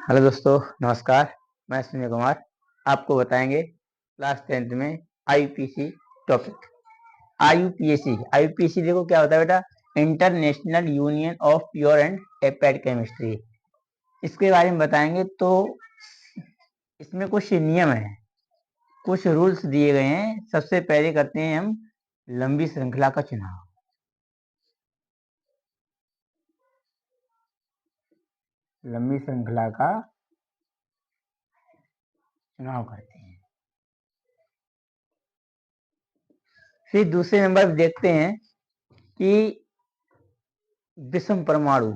Hello दोस्तों, नमस्कार। मैं संजय कुमार आपको बताएंगे क्लास 10th में आईयूपीएसी टॉपिक। आईयूपीएसी देखो क्या होता है बेटा, international union of pure and applied chemistry. इसके बारे में बताएंगे। तो इसमें कुछ नियम है, कुछ रूल्स दिए गए हैं। सबसे पहले करते हैं हम लंबी श्रृंखला का चुनाव। लंबी श्रृंखला का चुनाव करते हैं। फिर दूसरे नंबर पर देखते हैं कि विषम परमाणु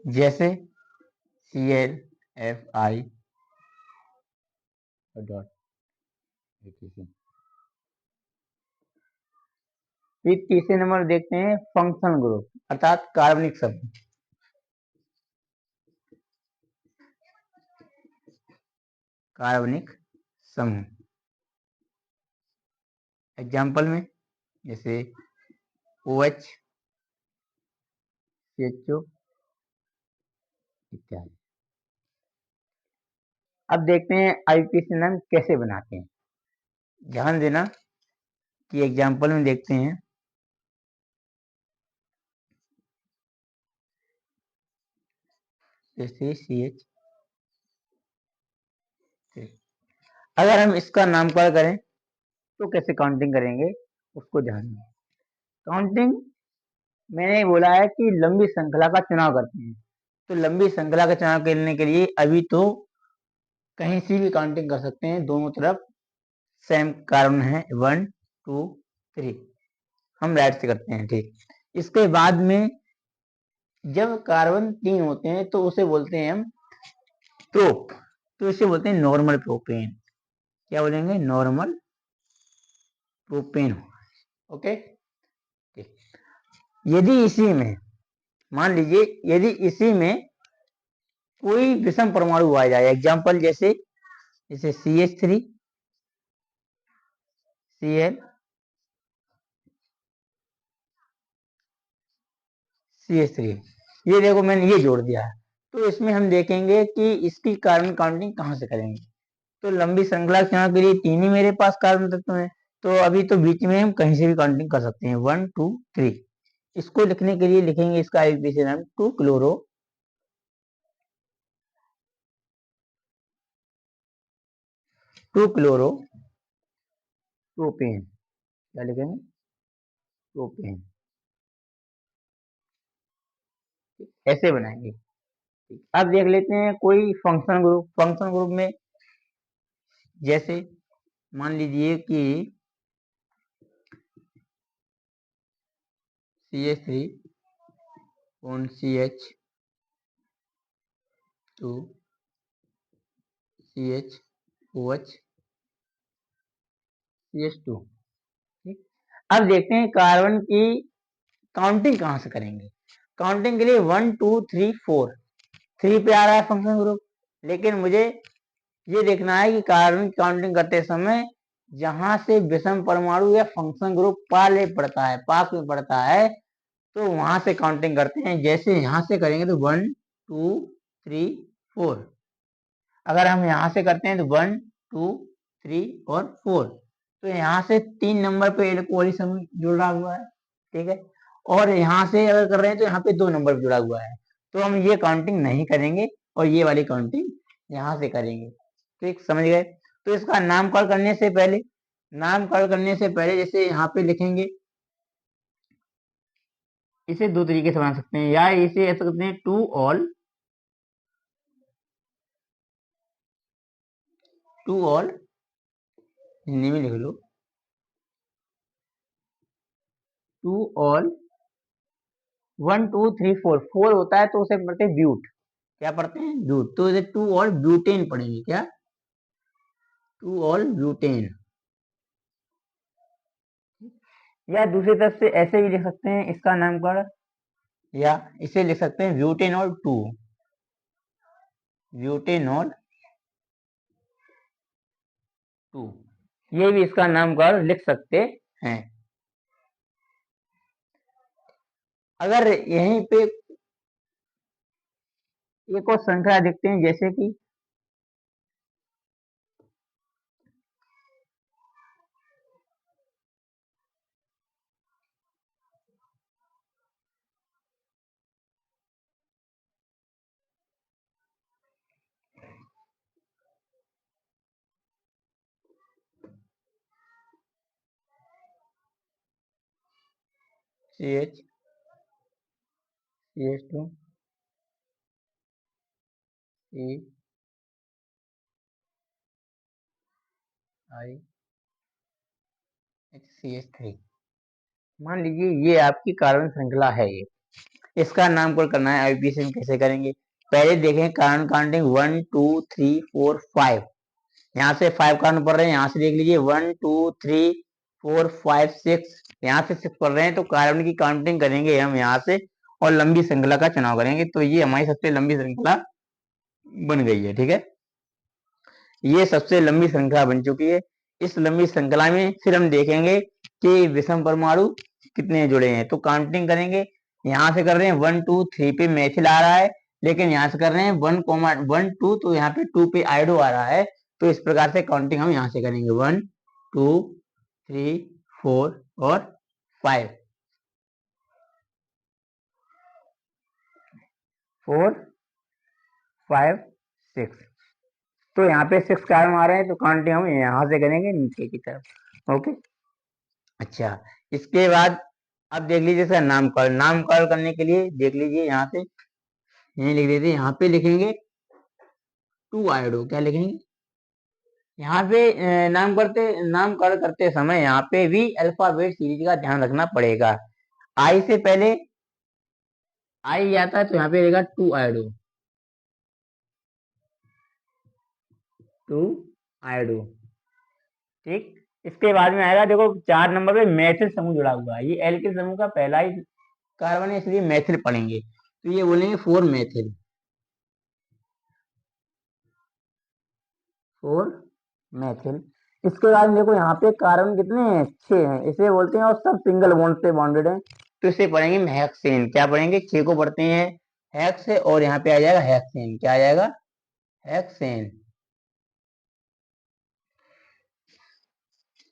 जैसे Cl, Fi डॉट। फिर तीसरे नंबर देखते हैं फंक्शन ग्रुप अर्थात कार्बनिक समूह। एग्जाम्पल में जैसे OH, CHO इत्यादि। अब देखते हैं आईयूपीएसी नाम कैसे बनाते हैं। ध्यान देना कि एग्जाम्पल में देखते हैं जैसे CH। अगर हम इसका नामकरण करें तो कैसे काउंटिंग करेंगे उसको ध्यान दें। काउंटिंग मैंने बोला है कि लंबी श्रृंखला का चुनाव करते हैं। तो लंबी श्रृंखला का चुनाव करने के लिए अभी तो कहीं से भी काउंटिंग कर सकते हैं, दोनों तरफ सेम कार्बन है 1 2 3। हम राइट से करते हैं, ठीक। इसके बाद में जब कार्बन 3 होते हैं तो उसे बोलते हैं हम प्रोप। तो इसे बोलते हैं नॉर्मल प्रोपेन। क्या बोलेंगे? Normal propane. ओके। यदि इसी में मान लीजिए, यदि इसी में कोई विषम परमाणु आ जाए, एग्जाम्पल जैसे CH3, Cl, CH3, ये देखो मैंने ये जोड़ दिया है। तो इसमें हम देखेंगे कि इसकी कार्बन काउंटिंग कहाँ से करेंगे। तो लंबी श्रृंखला चुनाव के लिए 3 ही मेरे पास कार्बन तत्व हैं। तो अभी तो बीच में हम कहीं से भी काउंटिंग कर सकते हैं 1 2 3। इसको लिखने के लिए लिखेंगे इसका आईयूपीएसी नाम 2 क्लोरो प्रोपेन। क्या लिखेंगे? प्रोपेन। ऐसे बनाएंगे। अब देख लेते हैं कोई फंक्शन ग्रुप में जैसे मान लीजिए कि CH3 on CH2 CHOH CH2। ठीक। अब देखते हैं कार्बन की काउंटिंग कहां से करेंगे। काउंटिंग के लिए 1 2 3 4, 3 पे आ रहा है फंक्शन ग्रुप। लेकिन मुझे ये देखना है कि कार्बन की काउंटिंग करते समय जहां से विषम परमाणु या फंक्शन ग्रुप पास में पड़ता है तो वहां से काउंटिंग करते हैं। जैसे यहां से करेंगे तो 1 2 3 4। अगर हम यहां से करते हैं तो 1 2 3 और 4। तो यहाँ से 3 नंबर पे वाली समूह जुड़ा हुआ है, ठीक है। और यहाँ से अगर कर रहे हैं तो यहाँ पे 2 नंबर पे जुड़ा हुआ है। तो हम ये काउंटिंग नहीं करेंगे और ये वाली काउंटिंग यहाँ से करेंगे। ठीक, समझ गए। तो इसका नामकरण करने से पहले जैसे यहाँ पे लिखेंगे, इसे 2 तरीके से बना सकते हैं। या इसे ऐसा करते हैं टू ऑल हिंदी में लिख लो, टू ऑल 1 2 3 4। 4 होता है तो उसे पढ़ते हैं ब्यूट। क्या पढ़ते हैं? ब्यूट। तो इसे टू ऑल ब्यूटेन पढ़ेंगे। क्या? टू ऑल ब्यूटेन। या दूसरी तरफ से ऐसे भी लिख सकते हैं इसका नामकरण, या इसे लिख सकते हैं ब्यूटेनॉल 2। ब्यूटेनॉल 2 ये भी इसका नामकरण लिख सकते हैं। अगर यहीं पे एक और श्रृंखला देखते हैं, जैसे कि CH CH2 E I HCH3। मान लीजिए ये आपकी कार्बन श्रृंखला है, ये इसका नामकरण करना है। आईपीएस हम कैसे करेंगे? पहले देखें कार्बन काउंटिंग 1 2 3 4 5, यहाँ से 5 कार्बन पढ़ रहे हैं, यहाँ से देख लीजिए 1 2 3 4 5 6, यहाँ से 6 पढ़ रहे हैं, तो कार्बन की काउंटिंग करेंगे हम यहाँ से और लंबी श्रृंखला का चुनाव करेंगे। तो ये हमारी सबसे लंबी श्रृंखला बन गई है। ठीक है, ये सबसे लंबी श्रृंखला बन चुकी है। इस लंबी श्रृंखला में फिर हम देखेंगे कि विषम परमाणु कितने जुड़े हैं, तो काउंटिंग करेंगे। यहाँ से कर रहे हैं 1 2 3 पे मैथिल आ रहा है, लेकिन यहाँ से कर रहे हैं 1 2, तो यहाँ पे 2 पे आयोडो आ रहा है। तो इस प्रकार से काउंटिंग हम यहाँ से करेंगे 1 2 3 4 और 5 4 5 6। तो यहाँ पे 6 कार्बन आ रहे हैं, तो काउंटिंग हम यहाँ से करेंगे नीचे की तरफ। ओके, अच्छा, इसके बाद अब देख लीजिए इसका नामकरण करने के लिए देख लीजिए यहाँ से यहीं लिख देते हैं। यहाँ पे लिखेंगे 2 आयोडो, क्या लिखेंगे यहाँ पे नामकरण करते समय यहाँ पे भी अल्फाबेट सीरीज का ध्यान रखना पड़ेगा। आई से पहले आई आता है, तो यहाँ पे रहेगा 2 आयोडो, 2 आयोडो। ठीक, इसके बाद में आएगा, देखो 4 नंबर पे मैथिल समूह जुड़ा हुआ है, ये एल्किल समूह का पहला ही कार्बन है, इसलिए मैथिल पढ़ेंगे, तो ये बोलेंगे 4 मैथिल, 4 मैथिल। इसके बाद देखो यहाँ पे कार्बन कितने हैं, 6 हैं, इसे बोलते हैं और सब सिंगल बॉन्ड से बॉन्डेड हैं, तो इसे पढ़ेंगे हेक्सेन। क्या पढ़ेंगे? 6 को पढ़ते हैं हेक्स, और यहाँ पे आ जाएगा हेक्सेन। क्या आ जाएगा? हेक्सेन।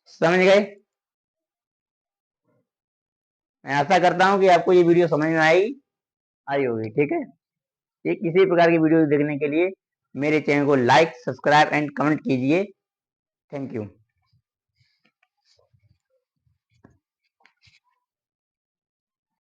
समझ गए? मैं आशा करता हूँ कि आपको ये वीडियो समझ में आई आई होगी। ठीक है, ये किसी प्रकार की वीडियो देखने के लिए मेरे चैनल को लाइक सब्सक्राइब एंड कमेंट कीजिए। Thank you.